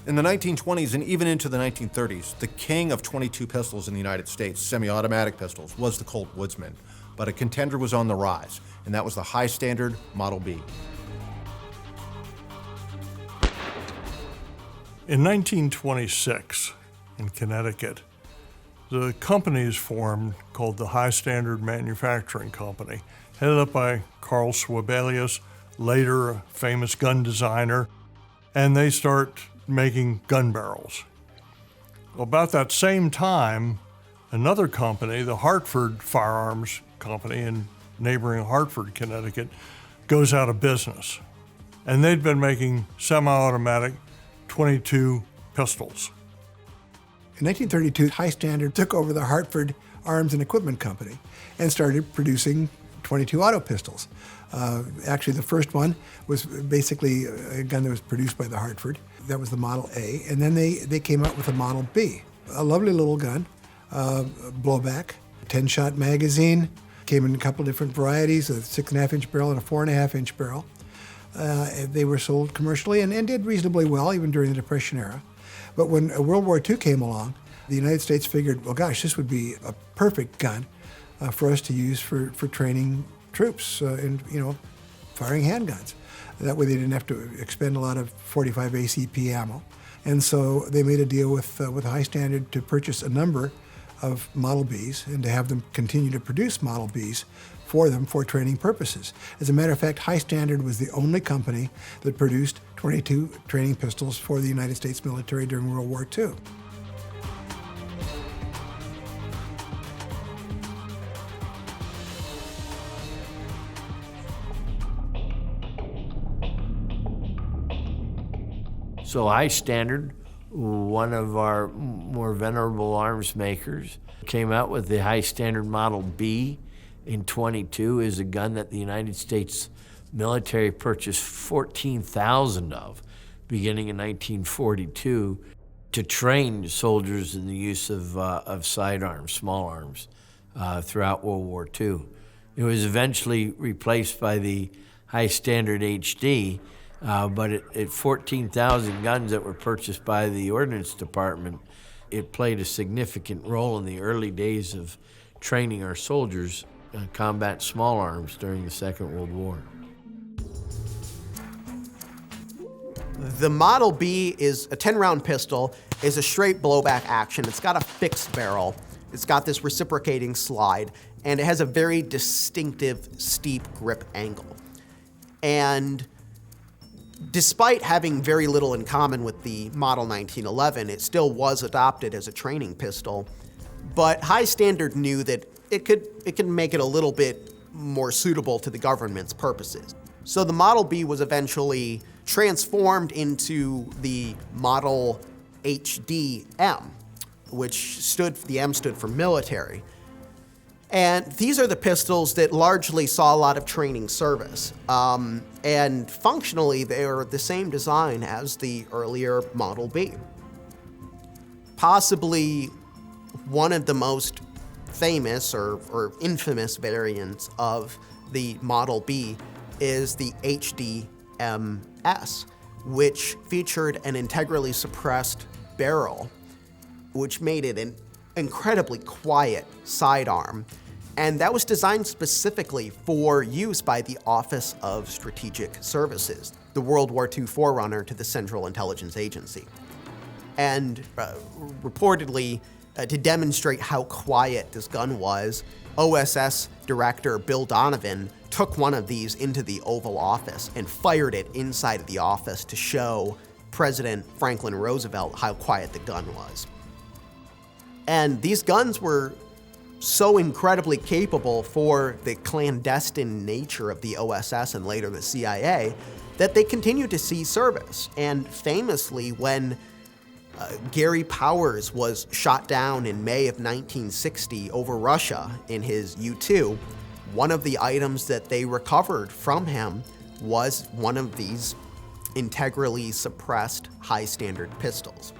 In the 1920s and even into the 1930s, the king of .22 pistols in the United States, semi-automatic pistols, was the Colt Woodsman. But a contender was on the rise, and that was the high standard Model B. In 1926, in Connecticut, the company is formed called the High Standard Manufacturing Company, headed up by Carl Swabelius, later a famous gun designer, and they start making gun barrels. About that same time, another company, the Hartford Firearms Company in neighboring Hartford, Connecticut, goes out of business. And they'd been making semi-automatic .22 pistols. In 1932, High Standard took over the Hartford Arms and Equipment Company and started producing .22 auto pistols. Actually, the first one was basically a gun that was produced by the Hartford. That was the Model A. And then they came out with a Model B, a lovely little gun, blowback, 10-shot magazine, came in a couple different varieties, a 6.5-inch barrel and a 4.5-inch barrel. They were sold commercially and did reasonably well, even during the Depression era. But when World War II came along, the United States figured, well, gosh, this would be a perfect gun for us to use for training troops and, firing handguns. That way they didn't have to expend a lot of 45 ACP ammo. And so they made a deal with High Standard to purchase a number of Model Bs and to have them continue to produce Model Bs for them for training purposes. As a matter of fact, High Standard was the only company that produced .22 training pistols for the United States military during World War II. So High Standard, one of our more venerable arms makers, came out with the High Standard Model B in .22 is a gun that the United States military purchased 14,000 of, beginning in 1942, to train soldiers in the use of sidearms, small arms, throughout World War II. It was eventually replaced by the High Standard HD, but at 14,000 guns that were purchased by the Ordnance Department, it played a significant role in the early days of training our soldiers combat small arms during the Second World War. The Model B is a 10-round pistol, is a straight blowback action. It's got a fixed barrel. It's got this reciprocating slide, and it has a very distinctive steep grip angle. And despite having very little in common with the Model 1911, it still was adopted as a training pistol. But High Standard knew that it could make it a little bit more suitable to the government's purposes. So the Model B was eventually transformed into the Model HDM, which the M stood for military. And these are the pistols that largely saw a lot of training service. And functionally, they are the same design as the earlier Model B. Possibly one of the most famous or infamous variants of the Model B is the HDMS, which featured an integrally suppressed barrel, which made it an incredibly quiet sidearm. And that was designed specifically for use by the Office of Strategic Services, the World War II forerunner to the Central Intelligence Agency. And reportedly, to demonstrate how quiet this gun was, OSS Director Bill Donovan took one of these into the Oval Office and fired it inside of the office to show President Franklin Roosevelt how quiet the gun was. And these guns were so incredibly capable for the clandestine nature of the OSS and later the CIA that they continued to see service. And famously, when Gary Powers was shot down in May of 1960 over Russia in his U-2, one of the items that they recovered from him was one of these integrally suppressed high standard pistols.